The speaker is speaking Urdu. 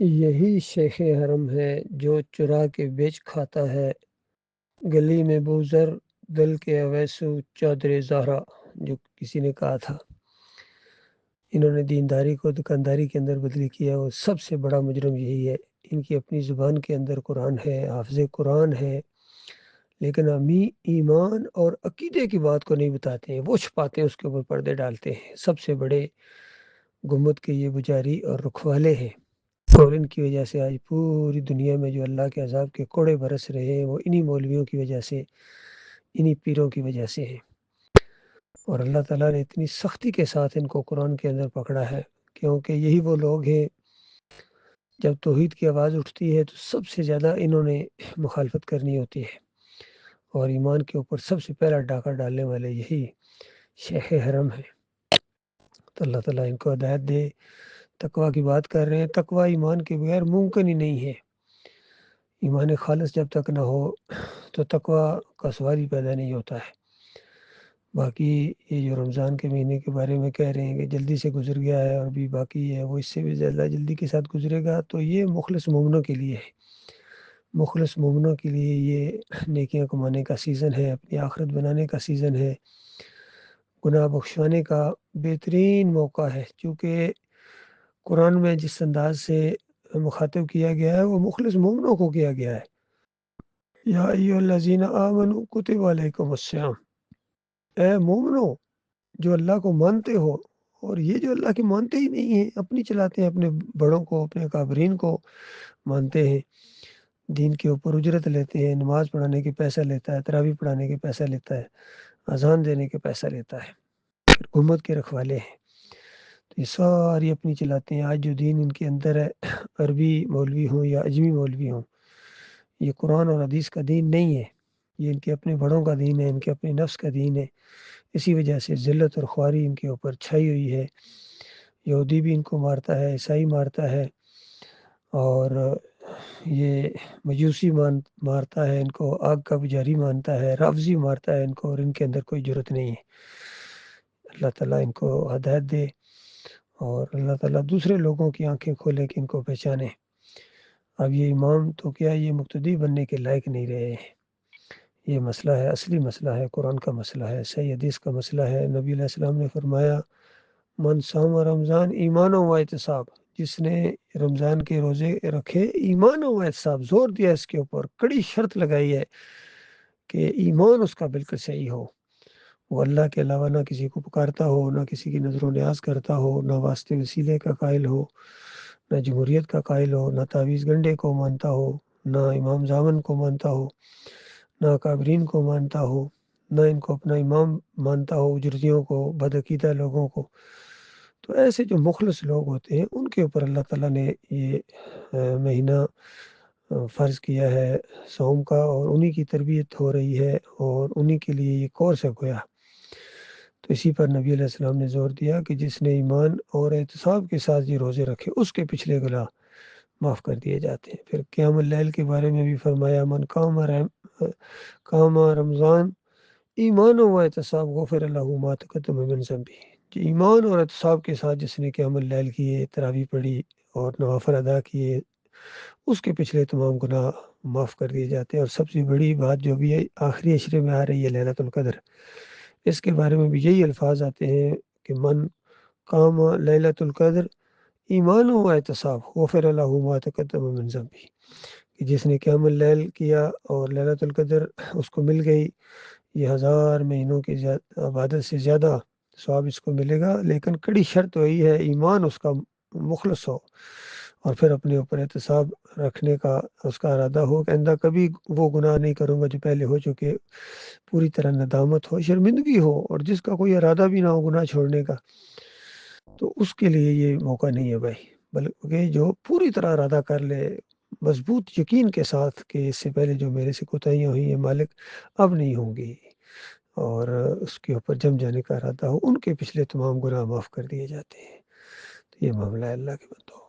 یہی شیخ حرم ہے جو چرا کے بیچ کھاتا ہے، گلی میں بوزر دل کے اویسو چادر زہرا، جو کسی نے کہا تھا۔ انہوں نے دینداری کو دکانداری کے اندر بدلی کیا، اور سب سے بڑا مجرم یہی ہے۔ ان کی اپنی زبان کے اندر قرآن ہے، حافظ قرآن ہے، لیکن امی ایمان اور عقیدے کی بات کو نہیں بتاتے ہیں، وہ چھپاتے ہیں، اس کے اوپر پردے ڈالتے ہیں۔ سب سے بڑے گمبد کے یہ پجاری اور رکھوالے ہیں، اور ان کی وجہ سے آج پوری دنیا میں جو اللہ کے عذاب کے کوڑے برس رہے ہیں، وہ انہی مولویوں کی وجہ سے، انہی پیروں کی وجہ سے ہیں۔ اور اللہ تعالیٰ نے اتنی سختی کے ساتھ ان کو قرآن کے اندر پکڑا ہے، کیونکہ یہی وہ لوگ ہیں جب توحید کی آواز اٹھتی ہے تو سب سے زیادہ انہوں نے مخالفت کرنی ہوتی ہے، اور ایمان کے اوپر سب سے پہلا ڈاکہ ڈالنے والے یہی شیخ حرم ہے۔ تو اللہ تعالیٰ ان کو ہدایت دے۔ تقوی کی بات کر رہے ہیں، تقوی ایمان کے بغیر ممکن ہی نہیں ہے۔ ایمان خالص جب تک نہ ہو تو تقوی کا سوال ہی پیدا نہیں ہوتا ہے۔ باقی یہ جو رمضان کے مہینے کے بارے میں کہہ رہے ہیں کہ جلدی سے گزر گیا ہے، اور بھی باقی ہے وہ اس سے بھی زیادہ جلدی کے ساتھ گزرے گا، تو یہ مخلص مومنوں کے لیے ہے۔ مخلص مومنوں کے لیے یہ نیکیاں کمانے کا سیزن ہے، اپنی آخرت بنانے کا سیزن ہے، گناہ بخشوانے کا بہترین موقع ہے۔ چونکہ قرآن میں جس انداز سے مخاطب کیا گیا ہے وہ مخلص مومنوں کو کیا گیا ہے۔ یا ایھا الذین آمنوا کتب علیکم الصیام، اے مومنو جو اللہ کو مانتے ہو، اور یہ جو اللہ کے مانتے ہی نہیں ہیں، اپنی چلاتے ہیں، اپنے بڑوں کو، اپنے اکابرین کو مانتے ہیں، دین کے اوپر اجرت لیتے ہیں، نماز پڑھانے کے پیسہ لیتا ہے، تراویح پڑھانے کے پیسہ لیتا ہے، اذان دینے کے پیسہ لیتا ہے، پھر امت کے رکھوالے ہیں، تو یہ ساری اپنی چلاتے ہیں۔ آج جو دین ان کے اندر ہے، عربی مولوی ہوں یا اجمی مولوی ہوں، یہ قرآن اور حدیث کا دین نہیں ہے، یہ ان کے اپنے بڑوں کا دین ہے، ان کے اپنے نفس کا دین ہے۔ اسی وجہ سے ذلت اور خواری ان کے اوپر چھائی ہوئی ہے۔ یہودی بھی ان کو مارتا ہے، عیسائی مارتا ہے، اور یہ مجوسی مارتا ہے ان کو، آگ کا پجاری مانتا ہے، رافضی مارتا ہے ان کو، اور ان کے اندر کوئی جرت نہیں ہے۔ اللہ تعالیٰ ان کو ہدایت دے، اور اللہ تعالیٰ دوسرے لوگوں کی آنکھیں کھولے کہ ان کو پہچانے۔ اب یہ امام تو کیا، یہ مقتدی بننے کے لائق نہیں رہے ہیں۔ یہ مسئلہ ہے، اصلی مسئلہ ہے، قرآن کا مسئلہ ہے، صحیح حدیث کا مسئلہ ہے۔ نبی علیہ السلام نے فرمایا من صام رمضان ایمان و احتساب، جس نے رمضان کے روزے رکھے ایمان و احتساب، زور دیا اس کے اوپر، کڑی شرط لگائی ہے کہ ایمان اس کا بالکل صحیح ہو، وہ اللہ کے علاوہ نہ کسی کو پکارتا ہو، نہ کسی کی نظر و نیاز کرتا ہو، نہ واسطے وسیلے کا قائل ہو، نہ جمہوریت کا قائل ہو، نہ تعویذ گنڈے کو مانتا ہو، نہ امام زامن کو مانتا ہو، نہ اکابرین کو مانتا ہو، نہ ان کو اپنا امام مانتا ہو، اجرتیوں کو، بدعقیدہ لوگوں کو۔ تو ایسے جو مخلص لوگ ہوتے ہیں ان کے اوپر اللہ تعالیٰ نے یہ مہینہ فرض کیا ہے صوم کا، اور انہی کی تربیت ہو رہی ہے، اور انہی کے لیے یہ کورس ہے گویا۔ تو اسی پر نبی علیہ السلام نے زور دیا کہ جس نے ایمان اور احتساب کے ساتھ یہ روزے رکھے اس کے پچھلے گناہ معاف کر دیے جاتے ہیں۔ پھر قیام اللیل کے بارے میں بھی فرمایا من قام رمضان ایمان و احتساب غفر له ما تقدم من ذنبه، کہ ایمان اور احتساب کے ساتھ جس نے قیام اللیل کیے، تراویح پڑھی اور نوافل ادا کیے، اس کے پچھلے تمام گناہ معاف کر دیے جاتے ہیں۔ اور سب سے بڑی بات جو بھی ہے آخری عشرے میں آ رہی ہے لیلۃ القدر، اس کے بارے میں بھی یہی الفاظ آتے ہیں کہ من قام لیلۃ القدر ایمان و احتساب غفر له ما تقدم من ذنبه، کہ جس نے قیام اللیل کیا اور لیلۃ القدر اس کو مل گئی، یہ 1000 مہینوں کی عبادت سے زیادہ ثواب اس کو ملے گا، لیکن کڑی شرط وہی ہے ایمان اس کا مخلص ہو، اور پھر اپنے اوپر احتساب رکھنے کا اس کا ارادہ ہو کہ آئندہ کبھی وہ گناہ نہیں کروں گا جو پہلے ہو چکے، پوری طرح ندامت ہو، شرمندگی ہو، اور جس کا کوئی ارادہ بھی نہ ہو گناہ چھوڑنے کا، تو اس کے لیے یہ موقع نہیں ہے بھائی، بلکہ جو پوری طرح ارادہ کر لے مضبوط یقین کے ساتھ کہ اس سے پہلے جو میرے سے کوتاہیاں ہوئی ہیں مالک اب نہیں ہوں گی، اور اس کے اوپر جم جانے کا ارادہ ہو، ان کے پچھلے تمام گناہ معاف کر دیے جاتے ہیں۔ تو یہ معاملہ ہے اللہ کے بندوں۔